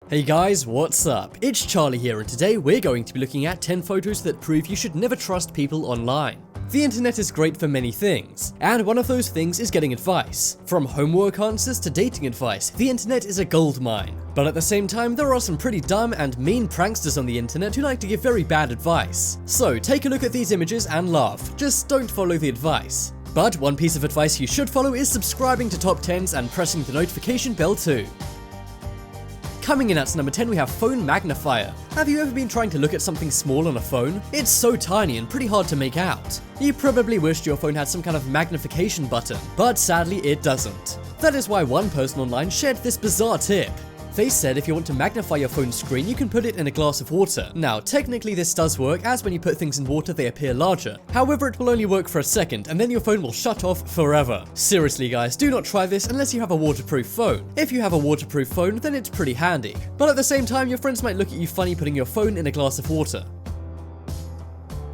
Hey guys, what's up? It's Charlie here, and today we're going to be looking at 10 photos that prove you should never trust people online. The internet is great for many things, and one of those things is getting advice. From homework answers to dating advice, the internet is a goldmine. But at the same time, there are some pretty dumb and mean pranksters on the internet who like to give very bad advice. So take a look at these images and laugh, just don't follow the advice. But one piece of advice you should follow is subscribing to Top 10s and pressing the notification bell too. Coming in at number 10 we have phone magnifier. Have you ever been trying to look at something small on a phone? It's so tiny and pretty hard to make out. You probably wished your phone had some kind of magnification button, but sadly it doesn't. That is why one person online shared this bizarre tip. They said if you want to magnify your phone screen, you can put it in a glass of water. Now, technically this does work, as when you put things in water they appear larger. However, it will only work for a second, and then your phone will shut off forever. Seriously guys, do not try this unless you have a waterproof phone. If you have a waterproof phone, then it's pretty handy. But at the same time, your friends might look at you funny putting your phone in a glass of water.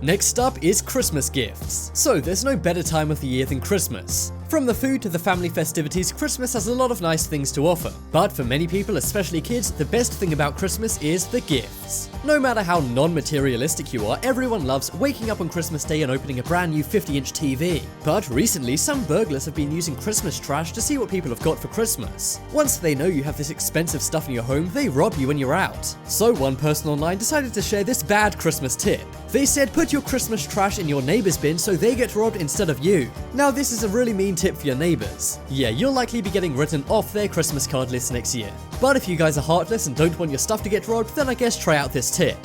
Next up is Christmas gifts. So there's no better time of the year than Christmas. From the food to the family festivities, Christmas has a lot of nice things to offer. But for many people, especially kids, the best thing about Christmas is the gifts. No matter how non-materialistic you are, everyone loves waking up on Christmas Day and opening a brand new 50-inch TV. But recently, some burglars have been using Christmas trash to see what people have got for Christmas. Once they know you have this expensive stuff in your home, they rob you when you're out. So one person online decided to share this bad Christmas tip. They said put your Christmas trash in your neighbor's bin so they get robbed instead of you. Now this is a really mean tip for your neighbors. Yeah, you'll likely be getting written off their Christmas card list next year. But if you guys are heartless and don't want your stuff to get robbed, then I guess try out this tip.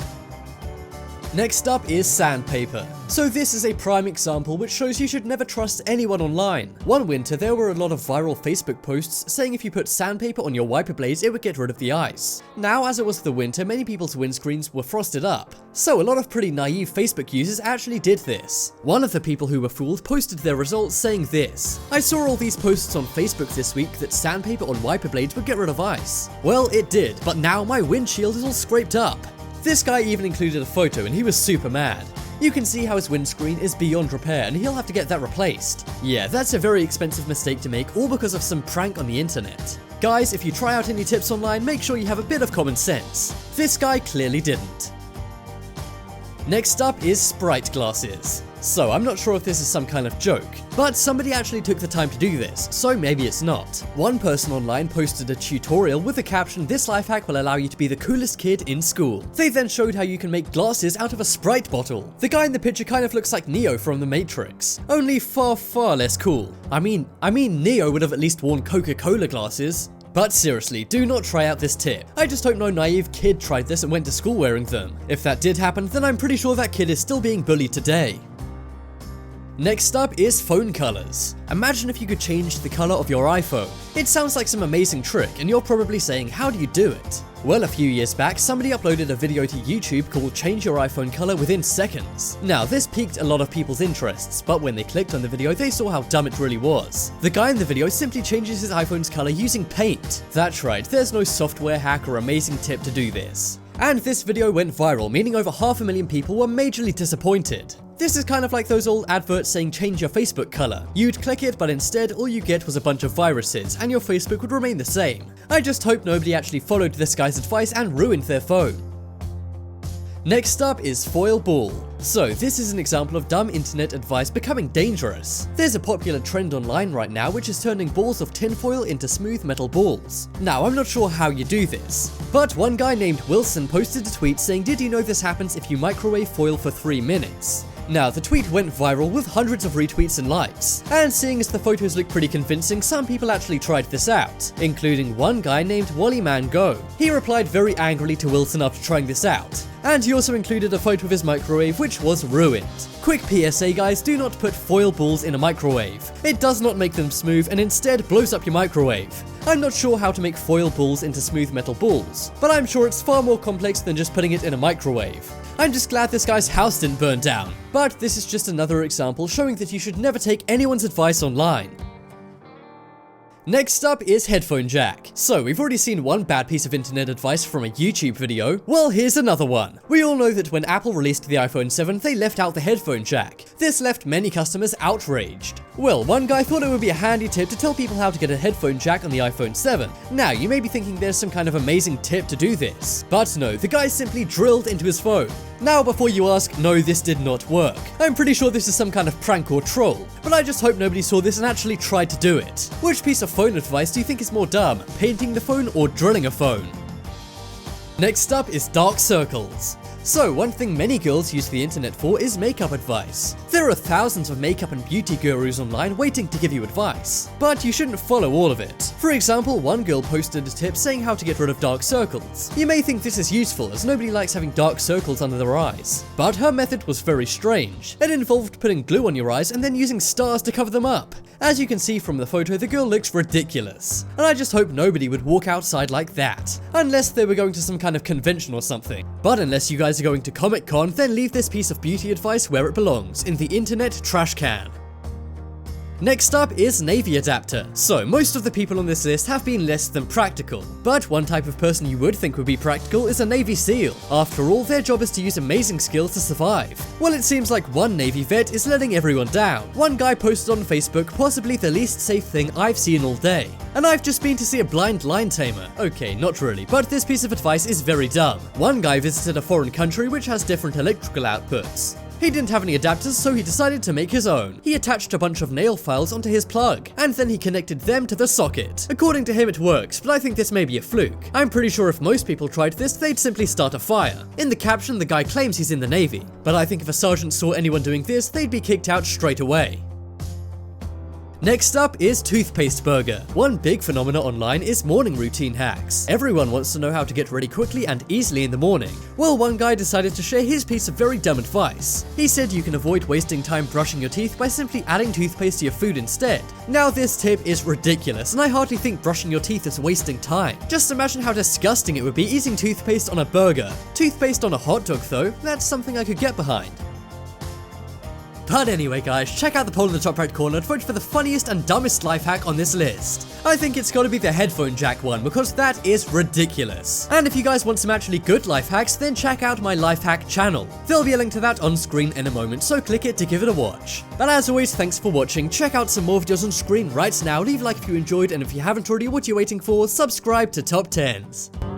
Next up is sandpaper. So this is a prime example which shows you should never trust anyone online. One winter there were a lot of viral Facebook posts saying if you put sandpaper on your wiper blades it would get rid of the ice. Now as it was the winter, many people's windscreens were frosted up. So a lot of pretty naive Facebook users actually did this. One of the people who were fooled posted their results saying this: "I saw all these posts on Facebook this week that sandpaper on wiper blades would get rid of ice. Well, it did, but now my windshield is all scraped up." This guy even included a photo and he was super mad. You can see how his windscreen is beyond repair and he'll have to get that replaced. Yeah, that's a very expensive mistake to make, all because of some prank on the internet. Guys, if you try out any tips online, make sure you have a bit of common sense. This guy clearly didn't. Next up is Sprite glasses. So I'm not sure if this is some kind of joke, but somebody actually took the time to do this, so maybe it's not. One person online posted a tutorial with the caption, "This life hack will allow you to be the coolest kid in school." They then showed how you can make glasses out of a Sprite bottle. The guy in the picture kind of looks like Neo from the Matrix, only far less cool. I mean Neo would have at least worn Coca-Cola glasses. But seriously, do not try out this tip. I just hope no naive kid tried this and went to school wearing them. If that did happen, then I'm pretty sure that kid is still being bullied today. Next up is phone colors. Imagine if you could change the color of your iPhone. It sounds like some amazing trick, and you're probably saying, how do you do it? Well, a few years back, somebody uploaded a video to YouTube called "Change Your iPhone Color Within Seconds." Now, this piqued a lot of people's interests, but when they clicked on the video, they saw how dumb it really was. The guy in the video simply changes his iPhone's color using paint. That's right, there's no software hack or amazing tip to do this. And this video went viral, meaning over 500,000 people were majorly disappointed. This is kind of like those old adverts saying change your Facebook color. You'd click it, but instead all you get was a bunch of viruses, and your Facebook would remain the same. I just hope nobody actually followed this guy's advice and ruined their phone. Next up is foil ball. So this is an example of dumb internet advice becoming dangerous. There's a popular trend online right now which is turning balls of tinfoil into smooth metal balls. Now I'm not sure how you do this, but one guy named Wilson posted a tweet saying, "Did you know this happens if you microwave foil for 3 minutes?" Now, the tweet went viral with hundreds of retweets and likes, and seeing as the photos look pretty convincing, some people actually tried this out, including one guy named WallyManGo. He replied very angrily to Wilson after trying this out, and he also included a photo of his microwave which was ruined. Quick PSA guys, do not put foil balls in a microwave. It does not make them smooth and instead blows up your microwave. I'm not sure how to make foil balls into smooth metal balls, but I'm sure it's far more complex than just putting it in a microwave. I'm just glad this guy's house didn't burn down. But this is just another example showing that you should never take anyone's advice online. Next up is headphone jack. So we've already seen one bad piece of internet advice from a YouTube video. Well, here's another one. We all know that when Apple released the iPhone 7, they left out the headphone jack. This left many customers outraged. Well, one guy thought it would be a handy tip to tell people how to get a headphone jack on the iPhone 7. Now, you may be thinking there's some kind of amazing tip to do this, but no, the guy simply drilled into his phone. Now, before you ask, no, this did not work. I'm pretty sure this is some kind of prank or troll, but I just hope nobody saw this and actually tried to do it. Which piece of phone advice do you think is more dumb, painting the phone or drilling a phone? Next up is dark circles. So, one thing many girls use the internet for is makeup advice. There are thousands of makeup and beauty gurus online waiting to give you advice, but you shouldn't follow all of it. For example, one girl posted a tip saying how to get rid of dark circles. You may think this is useful, as nobody likes having dark circles under their eyes, but her method was very strange. It involved putting glue on your eyes and then using stars to cover them up. As you can see from the photo, the girl looks ridiculous, and I just hope nobody would walk outside like that, unless they were going to some kind of convention or something. But unless you guys are going to Comic-Con, then leave this piece of beauty advice where it belongs, in the internet trash can. Next up is Navy adapter. So, most of the people on this list have been less than practical, but one type of person you would think would be practical is a Navy SEAL. After all, their job is to use amazing skills to survive. Well, it seems like one Navy vet is letting everyone down. One guy posted on Facebook possibly the least safe thing I've seen all day. And I've just been to see a blind lion tamer. Okay, not really, but this piece of advice is very dumb. One guy visited a foreign country which has different electrical outputs. He didn't have any adapters, so he decided to make his own. He attached a bunch of nail files onto his plug, and then he connected them to the socket. According to him, it works, but I think this may be a fluke. I'm pretty sure if most people tried this, they'd simply start a fire. In the caption, the guy claims he's in the Navy, but I think if a sergeant saw anyone doing this, they'd be kicked out straight away. Next up is toothpaste burger. One big phenomena online is morning routine hacks. Everyone wants to know how to get ready quickly and easily in the morning. Well, one guy decided to share his piece of very dumb advice. He said you can avoid wasting time brushing your teeth by simply adding toothpaste to your food instead. Now, this tip is ridiculous, and I hardly think brushing your teeth is wasting time. Just imagine how disgusting it would be using toothpaste on a burger. Toothpaste on a hot dog though, that's something I could get behind. But anyway guys, check out the poll in the top right corner and vote for the funniest and dumbest life hack on this list. I think it's gotta be the headphone jack one, because that is ridiculous. And if you guys want some actually good life hacks, then check out my life hack channel. There'll be a link to that on screen in a moment, so click it to give it a watch. But as always, thanks for watching. Check out some more videos on screen right now. Leave a like if you enjoyed, and if you haven't already, what are you waiting for? Subscribe to Top 10s.